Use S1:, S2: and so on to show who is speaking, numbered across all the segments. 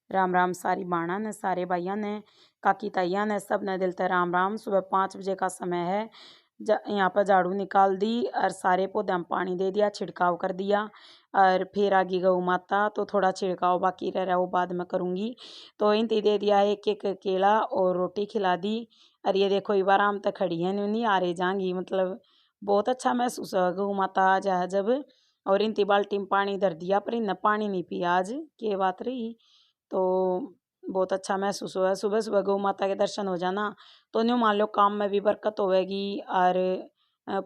S1: राम राम सारी बाणा ने, सारे भाइयों ने, काकी ताइया ने, सब ने दिल से राम राम। सुबह 5 बजे का समय है। यहाँ पर झाड़ू निकाल दी और सारे पौधे में पानी दे दिया, छिड़काव कर दिया। और फिर आगे गऊ माता तो थोड़ा छिड़काव बाकी रह रहा है, वो बाद में करूँगी। तो इनती दे दिया एक एक केला और रोटी खिला दी। और ये देखो ये आराम तक खड़ी है, नहीं आ रही जाएंगी, मतलब बहुत अच्छा महसूस हुआ गऊ माता आ जाए जब। और इनती बाल्टी में पानी धर दिया, पर इन्हें पानी नहीं पिया आज, के बात रही। तो बहुत अच्छा महसूस हुआ। सुबह सुबह गौ माता के दर्शन हो जाना तो न्यू मान लो काम में भी बरकत होवेगी और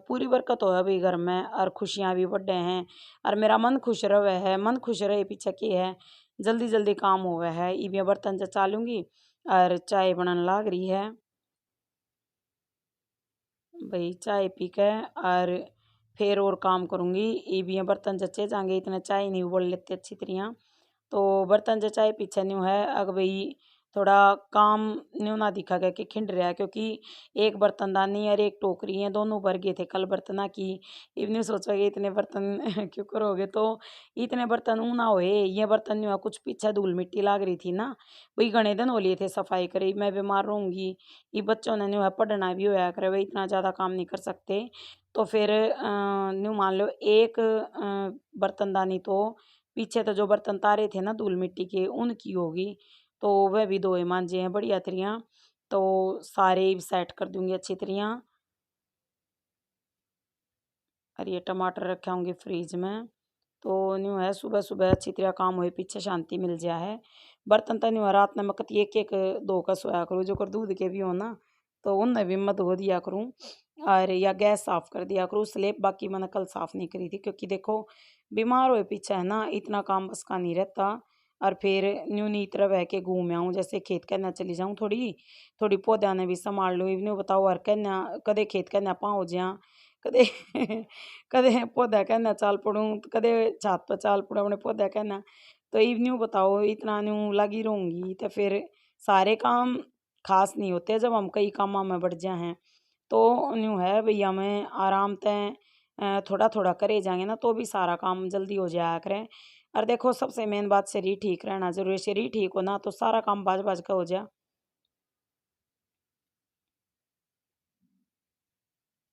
S1: पूरी बरकत होवे भाई घर में, और खुशियाँ भी बढ़े हैं। और मेरा मन खुश रहे है, मन खुश रहे पीछे की है, जल्दी जल्दी काम होवे है। ये बर्तन जचा लूँगी और चाय बनाने लाग रही है भाई। चाय पी के और फिर और काम करूँगी। ये भी बर्तन जचे जाएंगे, इतने चाय नहीं उबल लेते अच्छी तरह। तो बर्तन जचाए पीछे न्यू है अग भाई, थोड़ा काम न्यू ना दिखा गया कि खिंड रहा है, क्योंकि एक बर्तनदानी और एक टोकरी है, दोनों भर गए थे कल बर्तना की। इवने सोचा कि इतने बर्तन क्यों करोगे, तो इतने बर्तन ऊ ना होए। ये बर्तन न्यू है, कुछ पीछे धूल मिट्टी लाग रही थी ना, वही घने दिन हो लिए थे सफाई करी, मैं बीमार रहूँगी। ये बच्चों ने न्यू है पढ़ना भी होया करे, वही इतना ज़्यादा काम नहीं कर सकते। तो फिर न्यू मान लो एक बर्तनदानी तो पीछे तो जो बर्तन तारे थे ना धूल मिट्टी के, उनकी होगी। तो वह भी धोए मांजे हैं बढ़िया तरिया। तो सारे सेट कर दूंगी अच्छी तरिया। और ये टमाटर रखे होंगे फ्रिज में। तो न्यू है सुबह सुबह अच्छी तरह काम हुए, पीछे शांति मिल जाए है। बर्तन तो न्यू है रात में मकत एक एक धो कर सोया करूँ, जो कर दूध के भी हो ना, तो उनने भी मैं धो दिया करूँ। और या गैस साफ कर दिया करूँ, स्लेब बाकी मैंने कल साफ नहीं करी थी, क्योंकि देखो बीमार हुए पीछे है ना, इतना काम बस का नहीं रहता। और फिर न्यू नी तरह बह के घूम आऊँ, जैसे खेत कहना चली जाऊँ, थोड़ी थोड़ी पौधा ने भी संभाल लूँ। इवने बताओ और कहना कदे खेत कहना पाँव ज्या, कदे कदे पौधा कहना चाल पड़ूँ, कदे छात पर चाल पड़ूँ अपने पौधा कहना। तो इवन्यू बताओ इतना न्यू लगी रहूँगी तो फिर सारे काम खास नहीं होते जब हम कई कामों में बढ़ जाए हैं। तो न्यू है भैया मैं आराम तय थोड़ा थोड़ा करे जाएंगे ना, तो भी सारा काम जल्दी हो जाया करे। और देखो सबसे मेन बात शरीर ठीक रहना जरूरी, शरीर ठीक हो ना तो सारा काम बाज बाज का हो जाए।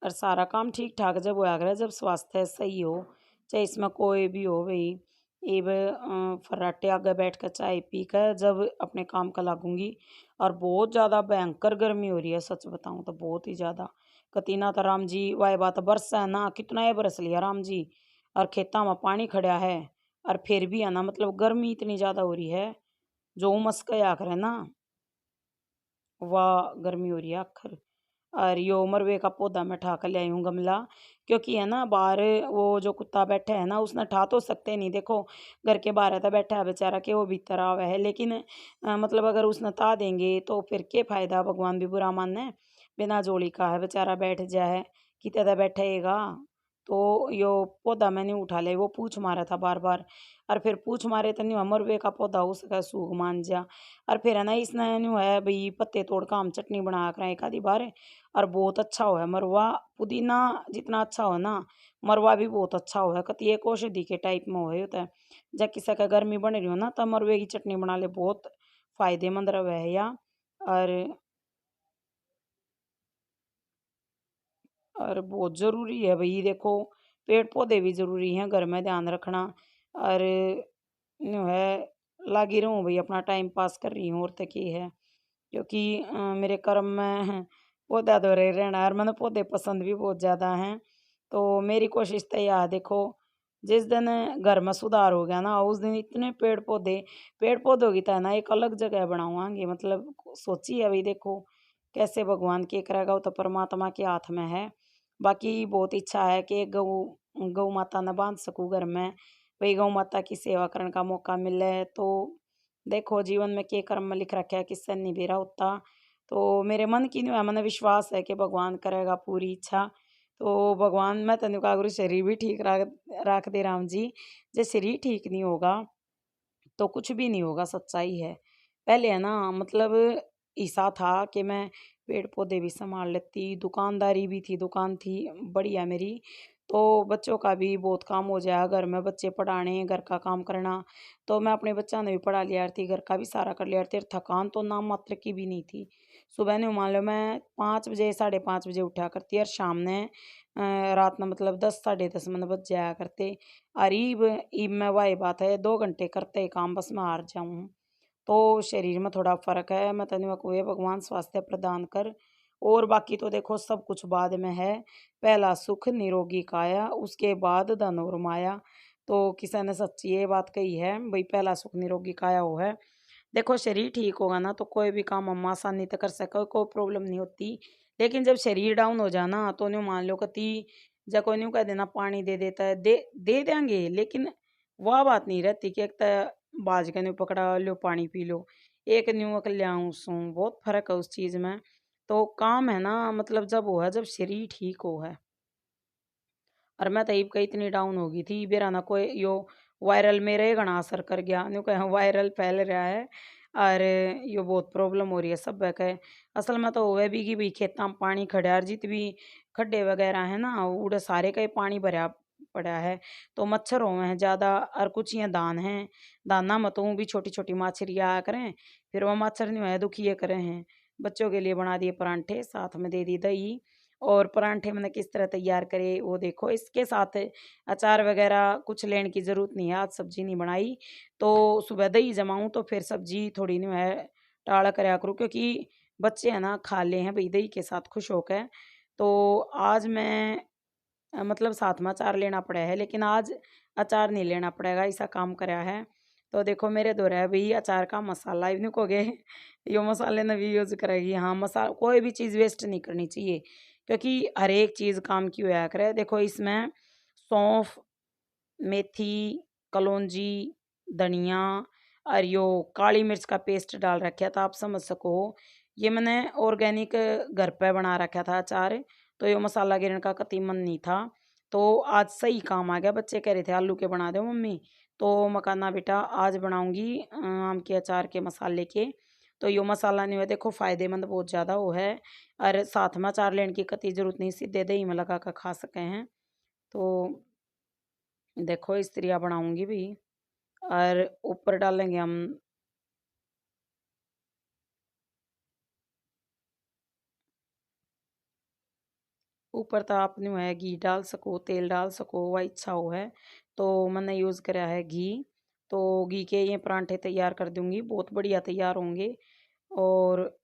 S1: और सारा काम ठीक ठाक जब होया करे, जब स्वास्थ्य सही हो, चाहे इसमें कोई भी हो भाई। एब फर्राटे आगे बैठ कर चाय पी कर जब अपने काम का लागूंगी। और बहुत ज़्यादा भयंकर गर्मी हो रही है, सच बताऊं तो बहुत ही ज़्यादा। कतीना तो राम जी वाह बात बरस है ना, कितना ये बरस लिया राम जी। और खेता में पानी खड़ा है, और फिर भी है ना, मतलब गर्मी इतनी ज़्यादा हो रही है, जो उमस का आखिर है ना, वाह गर्मी हो रही है आखिर। और यो मरवे का पौधा मैं ठा कर ले आई हूँ गमला, क्योंकि है ना बाहर वो जो कुत्ता बैठा है ना, उसने ठा तो सकते नहीं, देखो घर के बाहर था बैठा है बेचारा के वो भीतर आवा है, लेकिन मतलब अगर उसने ता देंगे तो फिर क्या फायदा, भगवान भी बुरा माने। बिना जोड़ी का है बेचारा बैठ जाए, कितने बैठेगा। तो यो पौधा मैंने उठा लिया, वो पूछ मारा था बार बार। और फिर पूछ मारे तो नहीं मरवे का पौधा उसका सूख मान जा। और फिर है ना इसने न्यू है भाई पत्ते तोड़ का हम चटनी बना कर एक आधी बार। और बहुत अच्छा हो है मरवा। पुदीना जितना अच्छा हो ना, मरवा भी बहुत अच्छा हो है, कति एक औषधि के टाइप में होता है। जब किसी का गर्मी बन रही हो ना, तब मरवे की चटनी बना ले, बहुत फायदेमंद रहे है या। और बहुत ज़रूरी है भाई देखो, पेड़ पौधे भी ज़रूरी हैं घर में, ध्यान रखना। और न्यू है लागी रहूँ भाई, अपना टाइम पास कर रही हूँ और तक ही है। क्योंकि मेरे कर्म में पौधा तो रह रहना, और मैंने पौधे पसंद भी बहुत ज़्यादा हैं। तो मेरी कोशिश तो यह है, देखो जिस दिन घर में सुधार हो गया ना, उस दिन इतने पेड़ पौधों की तो है ना एक अलग जगह बनाऊंगी, मतलब सोची है भाई देखो कैसे भगवान के करेगा, वो तो परमात्मा के हाथ में है। बाकी बहुत इच्छा है कि गौ गौ माता न बांध सकूँ घर में, भाई गौ माता की सेवा करने का मौका मिले। तो देखो जीवन में के कर्म में लिख रखा है, किससे नहीं बेरा होता। तो मेरे मन की नहीं है, मन विश्वास है कि भगवान करेगा पूरी इच्छा। तो भगवान मैं तेन कहा गुरु शरीर भी ठीक रख दे राम जी। जे शरीर ठीक नहीं होगा तो कुछ भी नहीं होगा, सच्चाई है। पहले है ना, मतलब ऐसा था कि मैं पेड़ पौधे भी संभाल लेती, दुकानदारी भी थी, दुकान थी बढ़िया मेरी। तो बच्चों का भी बहुत काम हो जाएगा, घर में बच्चे पढ़ाने, घर का काम करना। तो मैं अपने बच्चा ने भी पढ़ा लिया थी, घर का भी सारा कर लिया थी, और थकान तो नाम मात्र की भी नहीं थी। सुबह ने मान लो मैं 5 बजे 5:30 बजे उठा करती, और शाम ने रात में मतलब 10 10:30 मतलब बज जाया करते। और ईब में वही बात है, 2 घंटे करते ही काम बस मैं हार जाऊँ। तो शरीर में थोड़ा फ़र्क है, मैं तने को ये भगवान स्वास्थ्य प्रदान कर। और बाकी तो देखो सब कुछ बाद में है। पहला सुख निरोगी काया, उसके बाद धन और माया। तो किसी ने सच्ची ये बात कही है भई, पहला सुख निरोगी काया वो है। देखो शरीर ठीक होगा ना तो कोई भी काम हम आसानी से कर सको, कोई प्रॉब्लम नहीं होती। लेकिन जब शरीर डाउन हो जाना तो न्यू मान लो कति जा कोई न्यू कह देना पानी दे देता है, दे देंगे, लेकिन वह बात नहीं रहती कि एक तो बाज के न्यू पकड़ा लो पानी पी लो, एक न्यू अकल्याऊं सू बहुत फर्क है उस चीज में। तो काम है ना मतलब जब वो है, जब शरीर ठीक हो है। और मैं तो कई इतनी डाउन हो गई थी बेरा ना कोई यो वायरल मेरे घना असर कर गया, न्यू कहे वायरल फैल रहा है। और यो बहुत प्रॉब्लम हो रही है सब कहे। असल में तो होवे भी कि भाई खेता में पानी खड़ा और जित भी खड्डे वगैरह है ना उड़े सारे का ही पानी भरा पड़ा है। तो मच्छर हुए हैं ज्यादा, और कुछ ये दान है, दाना में तो भी छोटी छोटी माछरियाँ आया करें, फिर वो मच्छर नहीं है दुखिए करे हैं। बच्चों के लिए बना दिए परांठे, साथ में दे दी दही। और परांठे मैंने किस तरह तैयार करे वो देखो, इसके साथ अचार वगैरह कुछ लेने की ज़रूरत नहीं है, आज सब्जी नहीं बनाई। तो सुबह दही जमाऊँ तो फिर सब्जी थोड़ी नहीं है टाला करया करूँ, क्योंकि बच्चे हैं ना खा ले हैं भाई दही के साथ खुश होकर। तो आज मैं मतलब साथ में अचार लेना पड़ा है, लेकिन आज अचार नहीं लेना पड़ेगा, ऐसा काम कराया है। तो देखो मेरे दो रहा भाई अचार का मसाला इवनी को गए यो मसाले ने भी यूज करेगी। हाँ मसाला कोई भी चीज़ वेस्ट नहीं करनी चाहिए, क्योंकि हर एक चीज़ काम की होया करे। देखो इसमें सौंफ, मेथी, कलौंजी, धनिया और यो काली मिर्च का पेस्ट डाल रखा था, आप समझ सको। ये मैंने ऑर्गेनिक घर पे बना रखा था अचार। तो ये मसाला गिरने का कतई मन नहीं था। तो आज सही काम आ गया, बच्चे कह रहे थे आलू के बना दो मम्मी। तो मकाना बेटा आज बनाऊंगी आम के अचार के मसाले के। तो यो मसाला नहीं है देखो फायदेमंद बहुत ज़्यादा वो है। और साथ में अचार लेने की कतई जरूरत नहीं, सीधे दही में लगा कर खा सके हैं। तो देखो इस तरह बनाऊंगी भी। और ऊपर डालेंगे हम ऊपर तो आप न्यू है घी डाल सको, तेल डाल सको, वह इच्छा हो है। तो मैंने यूज़ करा है घी। तो घी के ये परांठे तैयार कर दूंगी, बहुत बढ़िया तैयार होंगे। और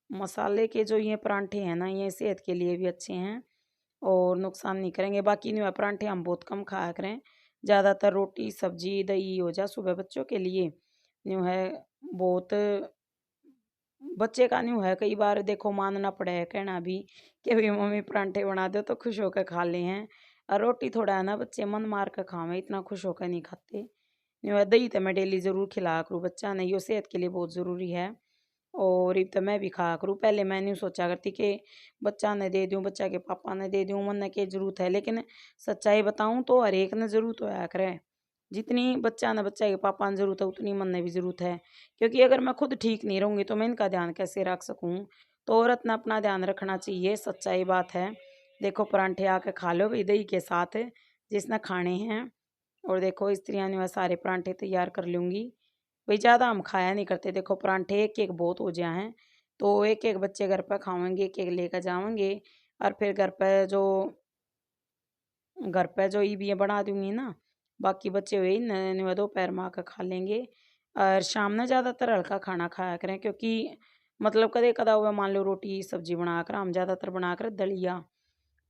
S1: मसाले के जो ये परांठे हैं ना ये सेहत के लिए भी अच्छे हैं और नुकसान नहीं करेंगे। बाकी न्यू है परांठे हम बहुत कम खाया करें, ज़्यादातर रोटी सब्जी दही हो जा सुबह बच्चों के लिए। न्यू है बहुत बच्चे का न्यू है कई बार देखो मानना पड़े है कहना भी कि भाई मम्मी परांठे बना दो तो खुश होकर खा ले हैं। और रोटी थोड़ा है ना बच्चे मन मार कर खावे, इतना खुश होकर नहीं खाते। न्यू है दही तो मैं डेली ज़रूर खिलाया करूँ, बच्चा नहीं यो सेहत के लिए बहुत ज़रूरी है। और इब तो मैं भी खाया करूँ, पहले मैं नहीं सोचा करती कि बच्चा ने दे दूँ, बच्चा के पापा ने दे दूँ, मन ने की जरूरत है। लेकिन सच्चाई बताऊँ तो हर एक ने जरूरत होया करे, जितनी बच्चा ने बच्चा के पापा ने जरूरत है उतनी मन ने भी जरूरत है। क्योंकि अगर मैं खुद ठीक नहीं रहूँगी तो मैं इनका ध्यान कैसे रख सकूँ। तो औरत ने अपना ध्यान रखना चाहिए, सच्चाई बात है। देखो परांठे आके खा लो भाई दही के साथ जिसने खाने हैं। और देखो इस तरह मैं सारे परांठे तैयार कर लूँगी। भाई ज़्यादा हम खाया नहीं करते, देखो परांठे एक एक बहुत हो जाए हैं। तो एक एक बच्चे घर पर खाएंगे, एक एक लेकर जाएंगे। और फिर घर पे जो ये बना दूंगी ना, बाकी बच्चे हुए न दोपहर में आकर खा लेंगे। और शाम में ज़्यादातर हल्का खाना खाया करें, क्योंकि मतलब कदे कदा हुआ मान लो रोटी सब्जी बनाकर हम ज़्यादातर बनाकर दलिया।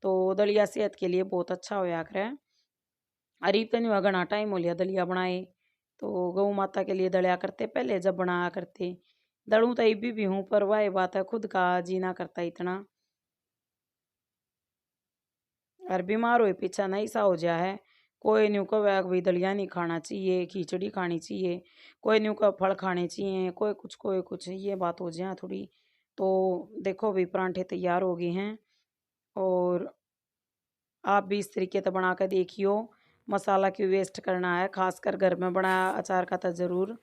S1: तो दलिया सेहत के लिए बहुत अच्छा होया करे। अरे तो नहीं हुआ घना टाइम हो लिया दलिया बनाए। तो गऊ माता के लिए दलिया करते पहले जब बनाया करते। दड़ू तो अभी भी हूँ, पर वह बात है खुद का जीना करता इतना। और बीमार हुए पीछा नहीं सा हो जा है। कोई न्यू को भाई दलिया नहीं खाना चाहिए, खिचड़ी खानी चाहिए, कोई न्यू का फल खाने चाहिए, कोई कुछ ये बात हो जाए थोड़ी। तो देखो भाई परांठे तैयार हो गए हैं। और आप भी इस तरीके से बना कर देखियो, मसाला क्यों वेस्ट करना है, खासकर घर में बनाया अचार का तो ज़रूर।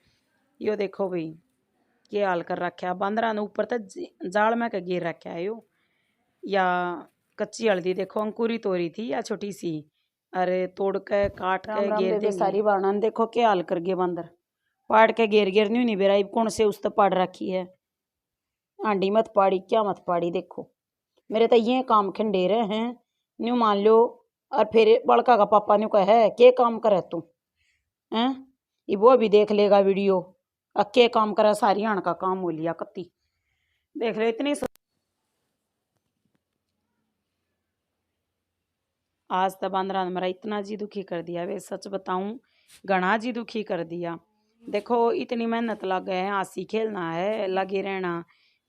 S1: यो देखो भाई ये हाल कर रखा है, बांदरा ने ऊपर तक जाल में का गिर रखा है यो। या कच्ची हल्दी देखो अंकुरी तोरी थी या छोटी सी, अरे तोड़ के काट
S2: राम
S1: के
S2: राम
S1: घेर
S2: बेबे
S1: देंगी।
S2: सारी बाणन देखो क्या हाल कर गए बंदर।
S1: पाड़ के घेर घेर नहीं बेराई कौन से उस पाड़ रखी है।
S2: आंडी मत पाड़ी क्या मत पाड़ी देखो मेरे तो ये काम खंडेरे हैं। न्यू मान लो और फिर बड़का का पापा न्यू कहे के काम करे तू हैं, ये वो भी देख लेगा वीडियो। अक्के काम करे सारी आण का काम हो लिया कत्ती देख ले इतनी
S1: आज तो बांद्रा ने मेरा इतना जी दुखी कर दिया वे, सच बताऊं घना जी दुखी कर दिया। देखो इतनी मेहनत लग गए हैं, आसी खेलना है,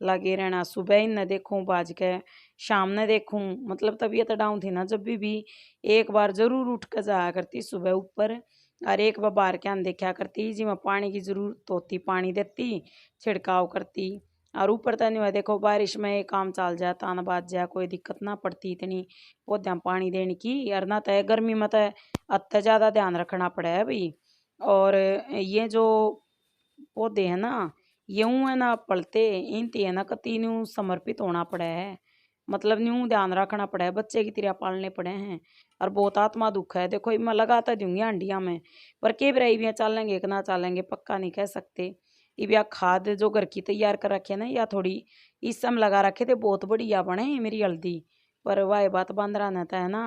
S1: लगे रहना सुबह ही न देखूं बाज के शाम न देखूं, मतलब तबीयत डाउन थी ना जब भी एक बार जरूर उठ कर जाया करती सुबह ऊपर, और एक बार बाहर के देखा करती जी मैं पानी की जरूरत होती पानी देती छिड़काव करती। और ऊपर तो नहीं हुआ देखो बारिश में काम चल जाए तान बाज जाए कोई दिक्कत ना पड़ती इतनी पौधे पानी देने की, यार ना तय गर्मी में तो अत्य ज़्यादा ध्यान रखना पड़ा है भाई। और ये जो पौधे हैं ना यूं है ना पलते इन है ना कति न्यू समर्पित होना पड़ा है, मतलब न्यू ध्यान रखना पड़ा है बच्चे की तरह पालने पड़े हैं। और बहुत आत्मा दुख है देखो मैं लगाता दूंगी अंडिया में, पर के बराई भी चलेंगे कि ना चलेंगे पक्का नहीं कह सकते। ये भी खाद जो घर की तैयार कर रखे ना या थोड़ी इस समय लगा रखे थे बहुत बढ़िया बने मेरी हल्दी, पर वाह बात बंदरा ने तो है ना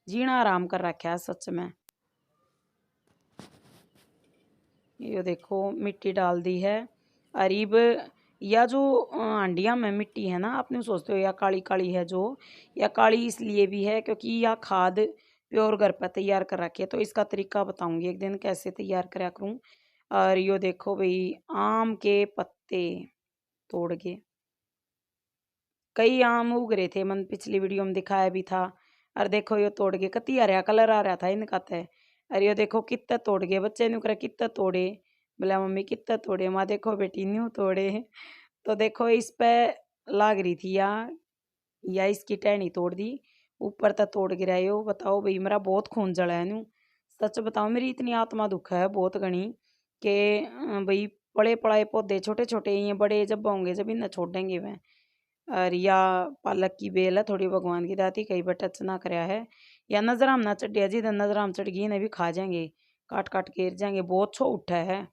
S1: जीना आराम कर रखा है सच में। ये देखो मिट्टी डाल दी है अरीब, या जो हांडिया में मिट्टी है ना आपने सोचते हो या काली काली है जो, या काली इसलिए भी है क्योंकि यह खाद प्योर घर पर तैयार कर रखी है, तो इसका तरीका बताऊंगी एक दिन कैसे तैयार करा करूँ। और यो देखो भाई आम के पत्ते तोड़ के, कई आम उग रहे थे मन पिछली वीडियो में दिखाया भी था। और देखो ये तोड़ के कती हरा कलर आ रहा था इनका तय। अरे ये देखो कितना तोड़ गए बच्चे ने करे कितना तोड़े, बोला मम्मी कितना तोड़े, माँ देखो बेटी न्यू तोड़े। तो देखो इस पे लाग रही थी या इसकी टहनी तोड़ दी, ऊपर तक तोड़ गिराए हो बताओ भाई मेरा बहुत खून जला है न्यू। सच बताओ मेरी इतनी आत्मा दुख है बहुत गणी के भाई पड़े पड़ाए पौधे छोटे छोटे ये बड़े जब होंगे जब इन्हें छोड़ेंगे वह। और या पालक की बेल है थोड़ी भगवान की दाती कहीं पर टच ना कराया है, या नजराम ना चढ़िया जिधर नजराम चढ़ गई इन्हें भी खा जाएंगे काट काट के गिर जाएंगे, बहुत छो उठा है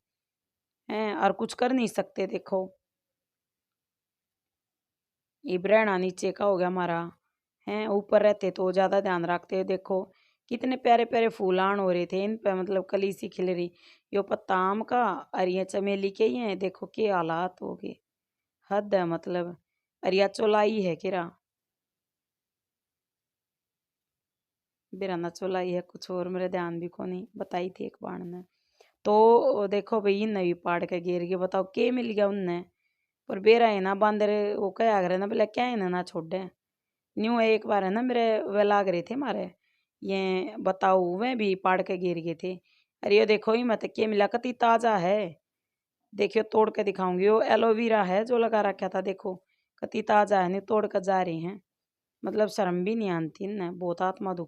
S1: हैं और कुछ कर नहीं सकते। देखो ये ब्रहणा नीचे का हो गया हमारा, हैं ऊपर रहते तो ज़्यादा ध्यान रखते। देखो कितने प्यारे प्यारे फूलान हो रहे थे इन पे, मतलब कली सी खिल रही, यो पत्ता आम का और ये चमेली के ही हैं देखो के हालात हो गए, हद है मतलब। और या चौलाई है किरा बिराना चौलाई है कुछ और मेरे ध्यान भी को नहीं बताई थी एक बार ने। तो देखो भाई इन्हें भी पाड़ के गिर के बताओ के मिल गया उनने, पर बेरा है ना बंदर वो क्या करे ना बोले क्या इन्हें ना छोड़े। न्यू एक बार है ना मेरे वे लाग रहे थे मारे ये बताओ वे भी पाड़ के गिर गए थे। अरे ये देखो ही मत के मिला कति ताजा है, देखियो तोड़ के दिखाऊंगी वो एलोवेरा है जो लगा रखा था देखो कति ताजा है नहीं तोड़ कर जा रहे हैं, मतलब शर्म भी नहीं आती इन्हें बहुत आत्मा दुख